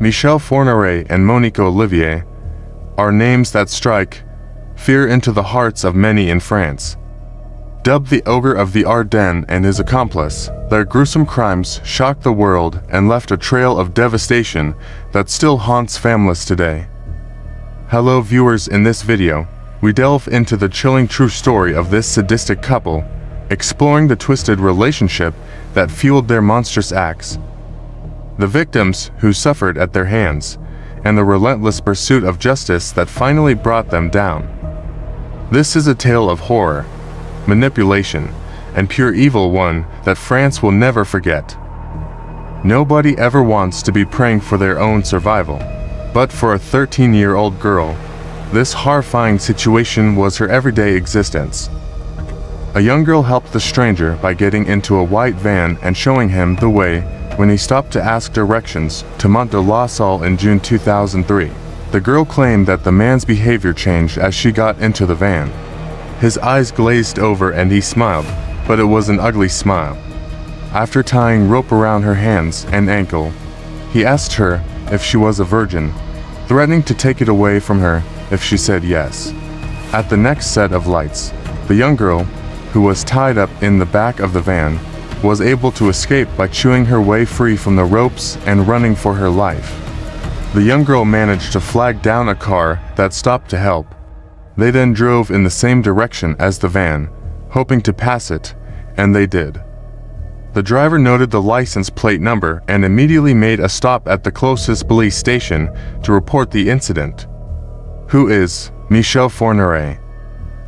Michel Fourniret and Monique Olivier are names that strike fear into the hearts of many in France. Dubbed the Ogre of the Ardennes and his accomplice, their gruesome crimes shocked the world and left a trail of devastation that still haunts families today. Hello viewers, in this video, we delve into the chilling true story of this sadistic couple, exploring the twisted relationship that fueled their monstrous acts, the victims who suffered at their hands, and the relentless pursuit of justice that finally brought them down. This is a tale of horror, manipulation, and pure evil, one that France will never forget. Nobody ever wants to be praying for their own survival, but for a 13-year-old girl, this horrifying situation was her everyday existence. A young girl helped the stranger by getting into a white van and showing him the way when he stopped to ask directions to Mont de la Salle in June 2003. The girl claimed that the man's behavior changed as she got into the van. His eyes glazed over and he smiled, but it was an ugly smile. After tying rope around her hands and ankle, he asked her if she was a virgin, threatening to take it away from her if she said yes. At the next set of lights, the young girl, who was tied up in the back of the van, was able to escape by chewing her way free from the ropes and running for her life. The young girl managed to flag down a car that stopped to help. They then drove in the same direction as the van, hoping to pass it, and they did. The driver noted the license plate number and immediately made a stop at the closest police station to report the incident. Who is Michel Fourniret?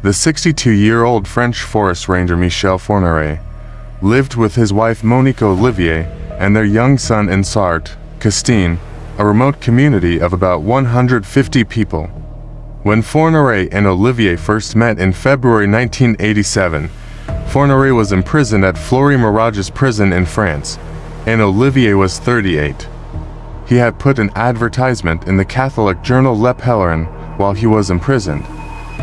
The 62-year-old French forest ranger Michel Fourniret lived with his wife Monique Olivier and their young son in Sarthe, Castine, a remote community of about 150 people. When Fourniret and Olivier first met in February 1987, Fourniret was imprisoned at Fleury-Mirage's prison in France, and Olivier was 38. He had put an advertisement in the Catholic journal Le Pèlerin while he was imprisoned.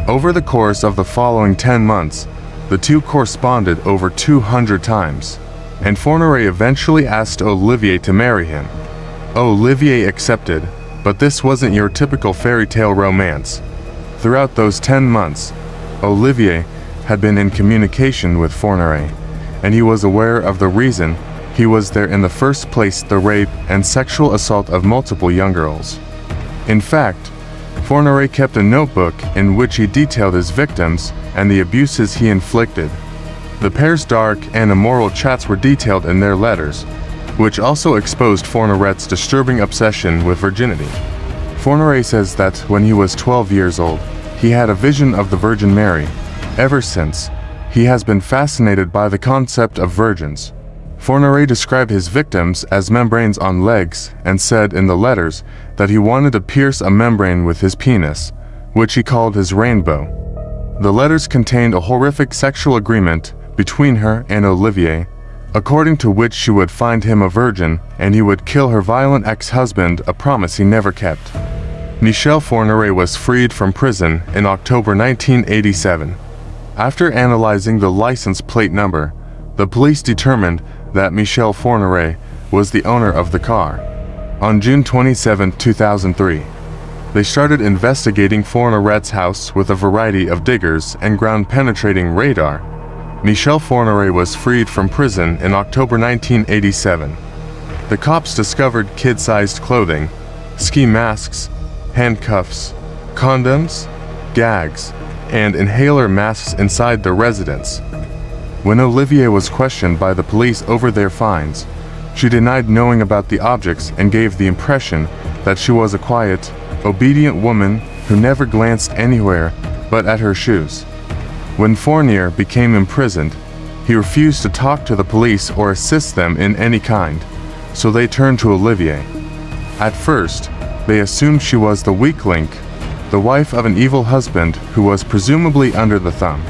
Over the course of the following 10 months, the two corresponded over 200 times, and Fourniret eventually asked Olivier to marry him. Olivier accepted, but this wasn't your typical fairy tale romance. Throughout those 10 months, Olivier had been in communication with Fourniret, and he was aware of the reason he was there in the first place: the rape and sexual assault of multiple young girls. In fact, Fourniret kept a notebook in which he detailed his victims and the abuses he inflicted. The pair's dark and immoral chats were detailed in their letters, which also exposed Fourniret's disturbing obsession with virginity. Fourniret says that when he was 12 years old, he had a vision of the Virgin Mary. Ever since, he has been fascinated by the concept of virgins. Fourniret described his victims as membranes on legs and said in the letters that he wanted to pierce a membrane with his penis, which he called his rainbow. The letters contained a horrific sexual agreement between her and Olivier, according to which she would find him a virgin and he would kill her violent ex-husband, a promise he never kept. Michel Fourniret was freed from prison in October 1987. After analyzing the license plate number, the police determined that Michel Fourniret was the owner of the car. On June 27, 2003, they started investigating Fourniret's house with a variety of diggers and ground-penetrating radar. Michel Fourniret was freed from prison in October 1987. The cops discovered kid-sized clothing, ski masks, handcuffs, condoms, gags, and inhaler masks inside the residence. When Olivier was questioned by the police over their finds, she denied knowing about the objects and gave the impression that she was a quiet, obedient woman who never glanced anywhere but at her shoes. When Fourniret became imprisoned, he refused to talk to the police or assist them in any kind, so they turned to Olivier. At first, they assumed she was the weak link, the wife of an evil husband who was presumably under the thumb.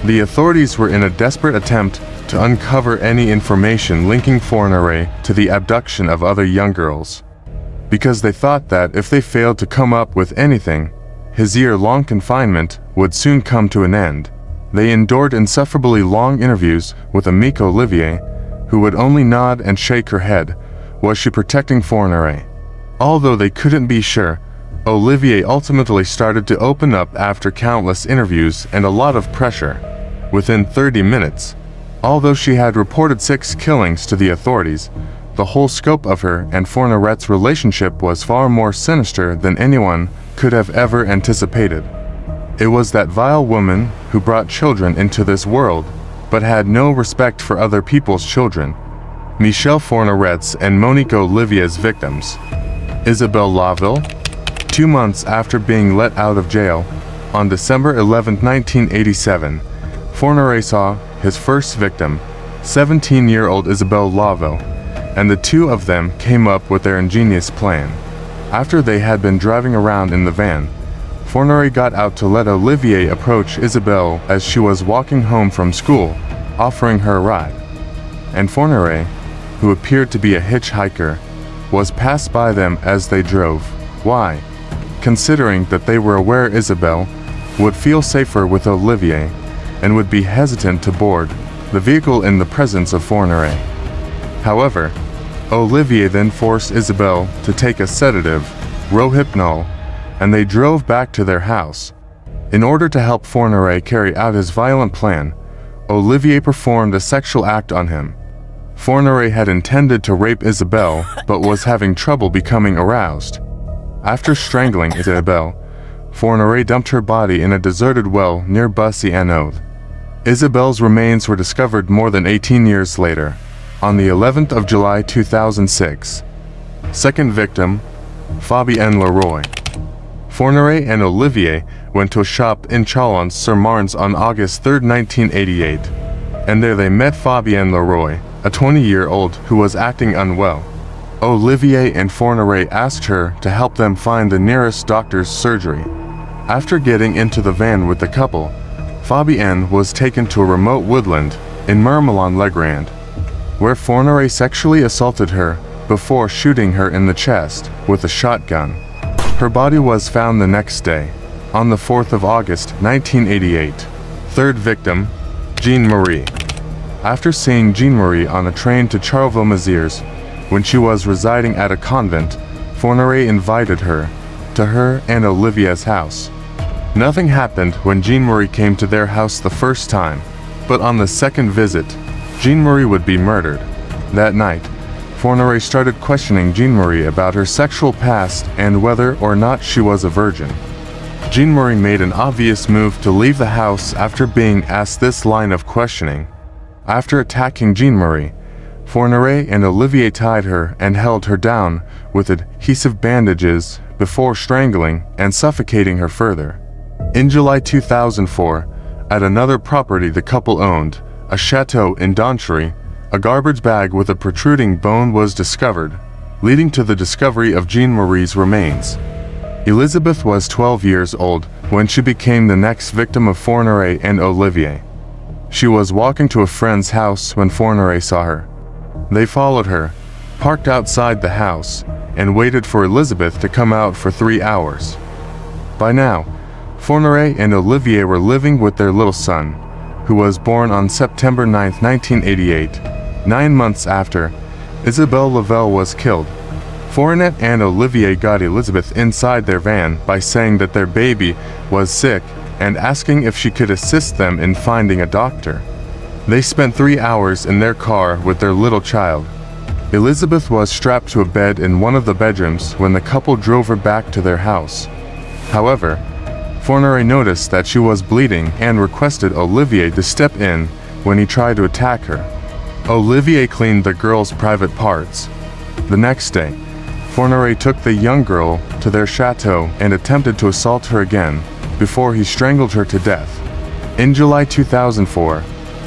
The authorities were in a desperate attempt to uncover any information linking Fourniret to the abduction of other young girls, because they thought that if they failed to come up with anything, his year-long confinement would soon come to an end. They endured insufferably long interviews with Monique Olivier, who would only nod and shake her head. Was she protecting Fourniret? Although they couldn't be sure, Olivier ultimately started to open up after countless interviews and a lot of pressure. Within 30 minutes, although she had reported 6 killings to the authorities, the whole scope of her and Fourniret's relationship was far more sinister than anyone could have ever anticipated. It was that vile woman who brought children into this world, but had no respect for other people's children. Michel Fourniret's and Monique Olivier's victims. Isabelle Laville, 2 months after being let out of jail, on December 11, 1987, Fourniret saw his first victim, 17-year-old Isabelle Laville, and the two of them came up with their ingenious plan. After they had been driving around in the van, Fourniret got out to let Olivier approach Isabelle as she was walking home from school, offering her a ride. And Fourniret, who appeared to be a hitchhiker, was passed by them as they drove. Why? Considering that they were aware Isabelle would feel safer with Olivier and would be hesitant to board the vehicle in the presence of Fourniret. However, Olivier then forced Isabelle to take a sedative, Rohypnol, and they drove back to their house. In order to help Fourniret carry out his violent plan, Olivier performed a sexual act on him. Fourniret had intended to rape Isabelle, but was having trouble becoming aroused. After strangling Isabelle, Fourniret dumped her body in a deserted well near Bussy-en-Aude. Isabelle's remains were discovered more than 18 years later, on the 11th of July 2006. Second victim, Fabienne Leroy. Fourniret and Olivier went to a shop in Chalons-sur-Marne on August 3, 1988, and there they met Fabienne Leroy, a 20-year-old who was acting unwell. Olivier and Fourniret asked her to help them find the nearest doctor's surgery. After getting into the van with the couple, Fabienne was taken to a remote woodland in Mermelon-Legrand, where Fourniret sexually assaulted her before shooting her in the chest with a shotgun. Her body was found the next day, on the 4th of August, 1988. Third victim, Jean-Marie. After seeing Jean-Marie on a train to Charleville-Mézières, when she was residing at a convent, Fourniret invited her to her and Olivier's house. Nothing happened when Jean-Marie came to their house the first time, but on the second visit, Jean-Marie would be murdered. That night, Fourniret started questioning Jean-Marie about her sexual past and whether or not she was a virgin. Jean-Marie made an obvious move to leave the house after being asked this line of questioning. After attacking Jean-Marie, Fourniret and Olivier tied her and held her down with adhesive bandages before strangling and suffocating her further. In July 2004, at another property the couple owned, a chateau in Donchery, a garbage bag with a protruding bone was discovered, leading to the discovery of Jean-Marie's remains. Elizabeth was 12 years old when she became the next victim of Fourniret and Olivier. She was walking to a friend's house when Fourniret saw her. They followed her, parked outside the house, and waited for Elizabeth to come out for 3 hours. By now, Fourniret and Olivier were living with their little son, who was born on September 9, 1988, 9 months after Isabelle Laville was killed. Fourniret and Olivier got Elizabeth inside their van by saying that their baby was sick and asking if she could assist them in finding a doctor. They spent 3 hours in their car with their little child. Elizabeth was strapped to a bed in one of the bedrooms when the couple drove her back to their house. However, Fourniret noticed that she was bleeding and requested Olivier to step in when he tried to attack her. Olivier cleaned the girl's private parts. The next day, Fourniret took the young girl to their chateau and attempted to assault her again before he strangled her to death. In July 2004,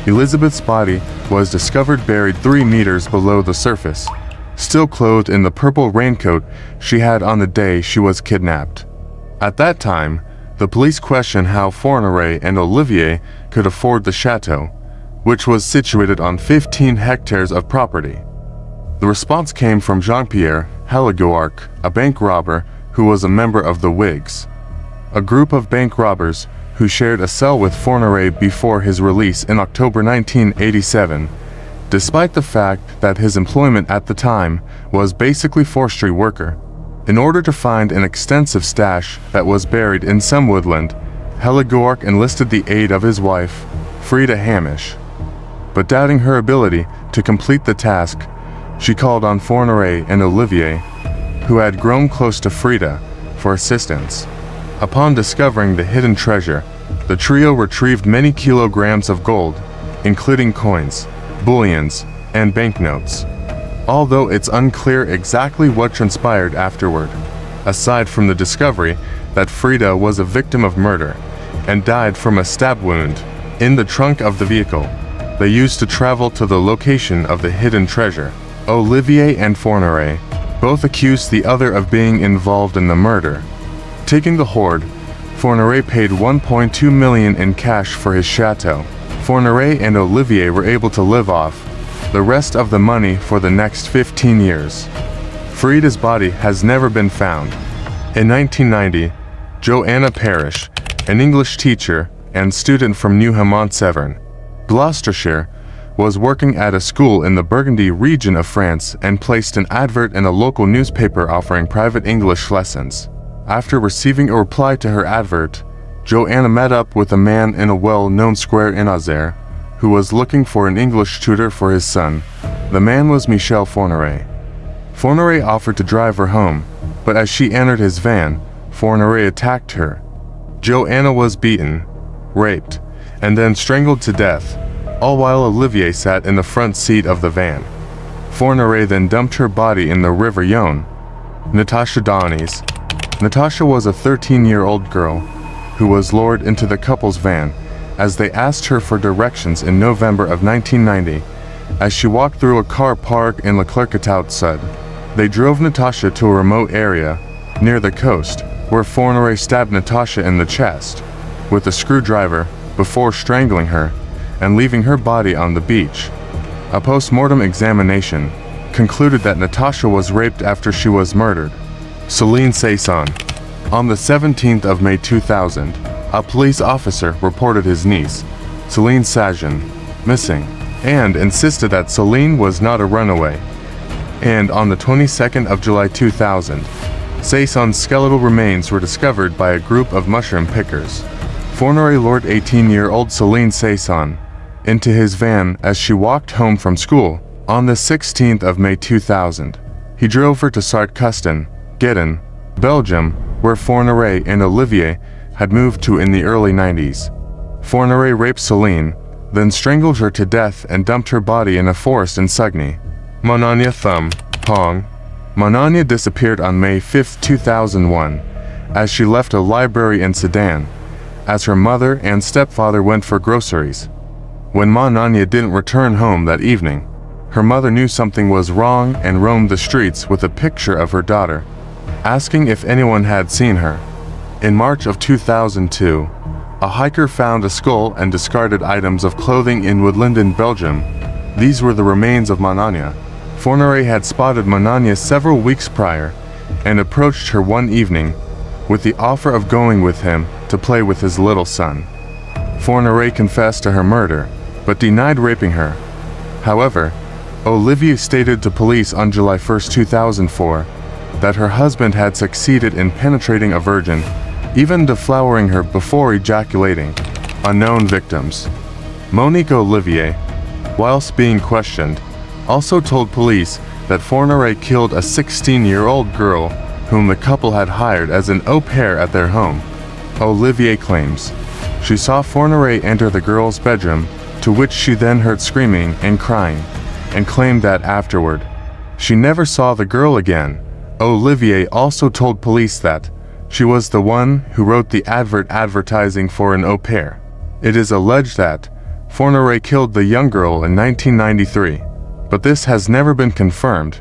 Elizabeth's body was discovered buried 3 meters below the surface, still clothed in the purple raincoat she had on the day she was kidnapped. At that time, the police questioned how Fourniret and Olivier could afford the chateau, which was situated on 15 hectares of property. The response came from Jean-Pierre Halegoarc, a bank robber who was a member of the Whigs, a group of bank robbers who shared a cell with Fourniret before his release in October 1987, despite the fact that his employment at the time was basically forestry worker. In order to find an extensive stash that was buried in some woodland, Heligoark enlisted the aid of his wife, Frida Hamish. But doubting her ability to complete the task, she called on Fourniret and Olivier, who had grown close to Frida, for assistance. Upon discovering the hidden treasure, the trio retrieved many kilograms of gold, including coins, bullions, and banknotes. Although it's unclear exactly what transpired afterward, aside from the discovery that Frida was a victim of murder and died from a stab wound in the trunk of the vehicle they used to travel to the location of the hidden treasure, Olivier and Fourniret both accused the other of being involved in the murder. Taking the hoard, Fourniret paid 1.2 million in cash for his chateau. Fourniret and Olivier were able to live off the rest of the money for the next 15 years. Frida's body has never been found. In 1990, Joanna Parrish, an English teacher and student from Newham-on-Severn, Gloucestershire, was working at a school in the Burgundy region of France and placed an advert in a local newspaper offering private English lessons. After receiving a reply to her advert, Joanna met up with a man in a well-known square in Auxerre who was looking for an English tutor for his son. The man was Michel Fourniret. Fourniret offered to drive her home, but as she entered his van, Fourniret attacked her. Joanna was beaten, raped, and then strangled to death, all while Olivier sat in the front seat of the van. Fourniret then dumped her body in the River Yonne. Natasha Downies. Natasha was a 13-year-old girl who was lured into the couple's van as they asked her for directions in November of 1990. As she walked through a car park in Le Clerc-Sud, they drove Natasha to a remote area near the coast where Fourniret stabbed Natasha in the chest with a screwdriver before strangling her and leaving her body on the beach. A post-mortem examination concluded that Natasha was raped after she was murdered. Céline Saison. On the 17th of May 2000, a police officer reported his niece, Céline Saison, missing, and insisted that Céline was not a runaway. And on the 22nd of July 2000, Saison's skeletal remains were discovered by a group of mushroom pickers. Fourniret lured 18-year-old Céline Saison into his van as she walked home from school. On the 16th of May 2000, he drove her to Sartcusten, Gedden, Belgium, where Fourniret and Olivier had moved to in the early 90s. Fourniret raped Céline, then strangled her to death and dumped her body in a forest in Sugny. Monanya Thumb, Pong. Monanya disappeared on May 5, 2001, as she left a library in Sedan, as her mother and stepfather went for groceries. When Monanya didn't return home that evening, her mother knew something was wrong and roamed the streets with a picture of her daughter, asking if anyone had seen her. In March of 2002, a hiker found a skull and discarded items of clothing in Woodland in Belgium. These were the remains of Monanya. Fourniret had spotted Monanya several weeks prior and approached her one evening with the offer of going with him to play with his little son. Fourniret confessed to her murder, but denied raping her. However, Olivier stated to police on July 1, 2004, that her husband had succeeded in penetrating a virgin, even deflowering her before ejaculating. Unknown victims. Monique Olivier, whilst being questioned, also told police that Fourniret killed a 16-year-old girl whom the couple had hired as an au pair at their home. Olivier claims she saw Fourniret enter the girl's bedroom, to which she then heard screaming and crying, and claimed that afterward, she never saw the girl again. Olivier also told police that she was the one who wrote the advert advertising for an au pair. It is alleged that Fourniret killed the young girl in 1993, but this has never been confirmed,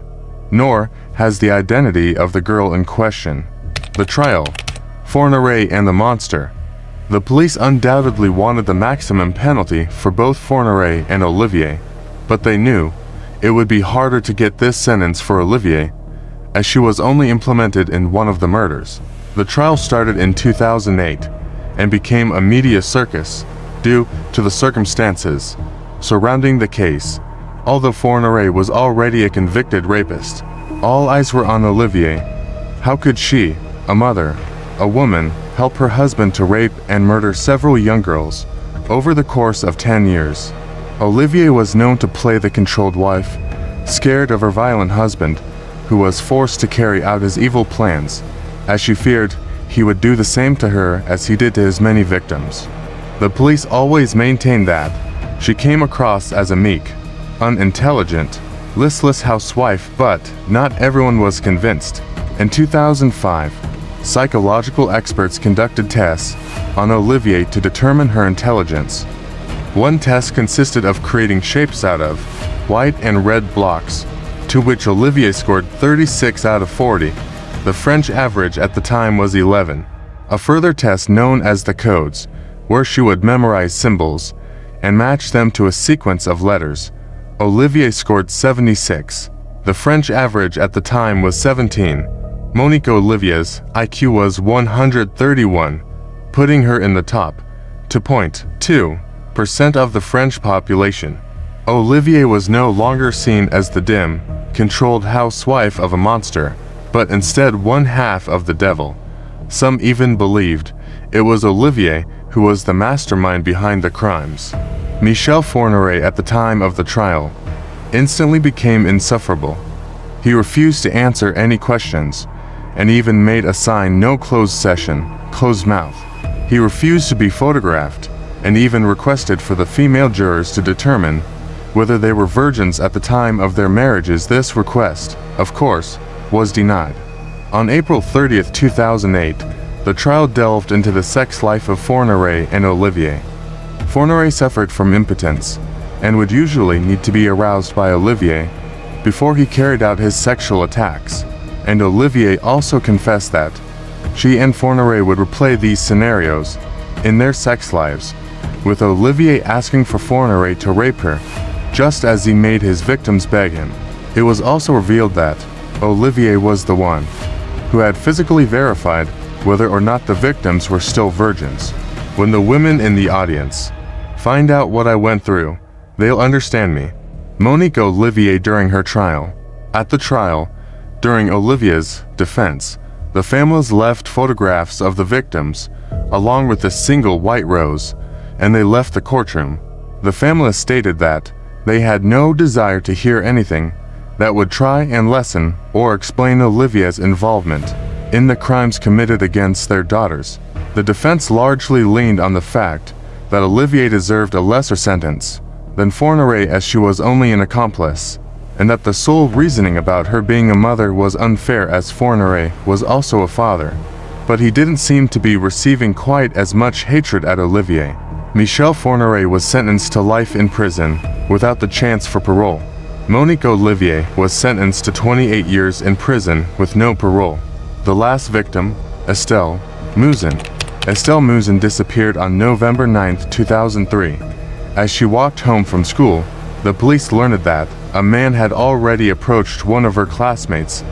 nor has the identity of the girl in question. The trial. Fourniret and the monster. The police undoubtedly wanted the maximum penalty for both Fourniret and Olivier, but they knew it would be harder to get this sentence for Olivier, as she was only implemented in one of the murders. The trial started in 2008 and became a media circus due to the circumstances surrounding the case. Although Fourniret was already a convicted rapist, all eyes were on Olivier, How could she, a mother, a woman, help her husband to rape and murder several young girls over the course of 10 years? Olivier was known to play the controlled wife, scared of her violent husband, who was forced to carry out his evil plans, as she feared he would do the same to her as he did to his many victims. The police always maintained that she came across as a meek, unintelligent, listless housewife, but not everyone was convinced. In 2005, psychological experts conducted tests on Olivier to determine her intelligence. One test consisted of creating shapes out of white and red blocks, to which Olivier scored 36 out of 40. The French average at the time was 11. A further test known as the codes, where she would memorize symbols and match them to a sequence of letters. Olivier scored 76. The French average at the time was 17. Monique Olivier's IQ was 131, putting her in the top 2.2% of the French population. Olivier was no longer seen as the dim, controlled housewife of a monster, but instead one half of the devil. Some even believed it was Olivier who was the mastermind behind the crimes. Michel Fourniret, at the time of the trial, instantly became insufferable. He refused to answer any questions, and even made a sign "no closed session, closed mouth." He refused to be photographed, and even requested for the female jurors to determine whether they were virgins at the time of their marriages. This request, of course, was denied. On April 30, 2008, the trial delved into the sex life of Fourniret and Olivier. Fourniret suffered from impotence, and would usually need to be aroused by Olivier before he carried out his sexual attacks, and Olivier also confessed that she and Fourniret would replay these scenarios in their sex lives, with Olivier asking for Fourniret to rape her, just as he made his victims beg him. It was also revealed that Olivier was the one who had physically verified whether or not the victims were still virgins. When the women in the audience find out what I went through, they'll understand me. Monique Olivier during her trial. At the trial, during Olivier's defense, the families left photographs of the victims, along with a single white rose, and they left the courtroom. The families stated that they had no desire to hear anything that would try and lessen or explain Olivier's involvement in the crimes committed against their daughters. The defense largely leaned on the fact that Olivier deserved a lesser sentence than Fourniret, as she was only an accomplice, and that the sole reasoning about her being a mother was unfair, as Fourniret was also a father. But he didn't seem to be receiving quite as much hatred at Olivier. Michel Fourniret was sentenced to life in prison without the chance for parole. Monique Olivier was sentenced to 28 years in prison with no parole. The last victim, Estelle Mouzin, disappeared on November 9, 2003. As she walked home from school, the police learned that a man had already approached one of her classmates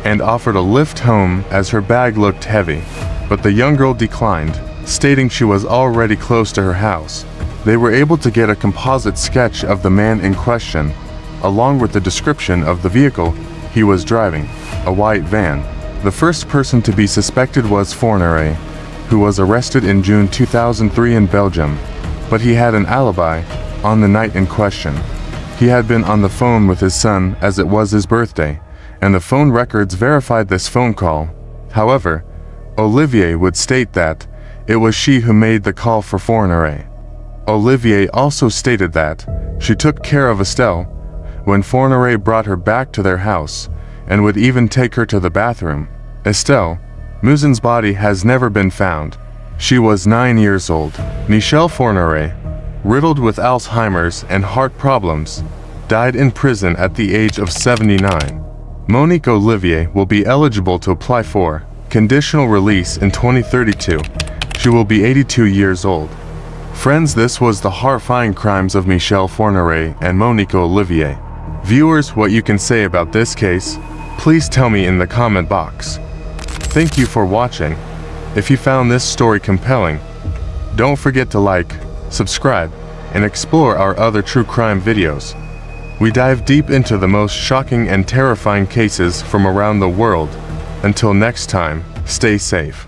and offered a lift home as her bag looked heavy, but the young girl declined, stating she was already close to her house. They were able to get a composite sketch of the man in question, along with the description of the vehicle he was driving, a white van. The first person to be suspected was Fourniret, who was arrested in June 2003 in Belgium, but he had an alibi on the night in question. He had been on the phone with his son as it was his birthday, and the phone records verified this phone call. However, Olivier would state that it was she who made the call for Fourniret. Olivier also stated that she took care of Estelle when Fourniret brought her back to their house, and would even take her to the bathroom. Estelle Mouzin's body has never been found. She was 9 years old. Michel Fourniret, riddled with Alzheimer's and heart problems, died in prison at the age of 79. Monique Olivier will be eligible to apply for conditional release in 2032. She will be 82 years old. Friends, this was the horrifying crimes of Michel Fourniret and Monique Olivier. Viewers, what you can say about this case, please tell me in the comment box. Thank you for watching. If you found this story compelling, don't forget to like, subscribe, and explore our other true crime videos. We dive deep into the most shocking and terrifying cases from around the world, Until next time, stay safe.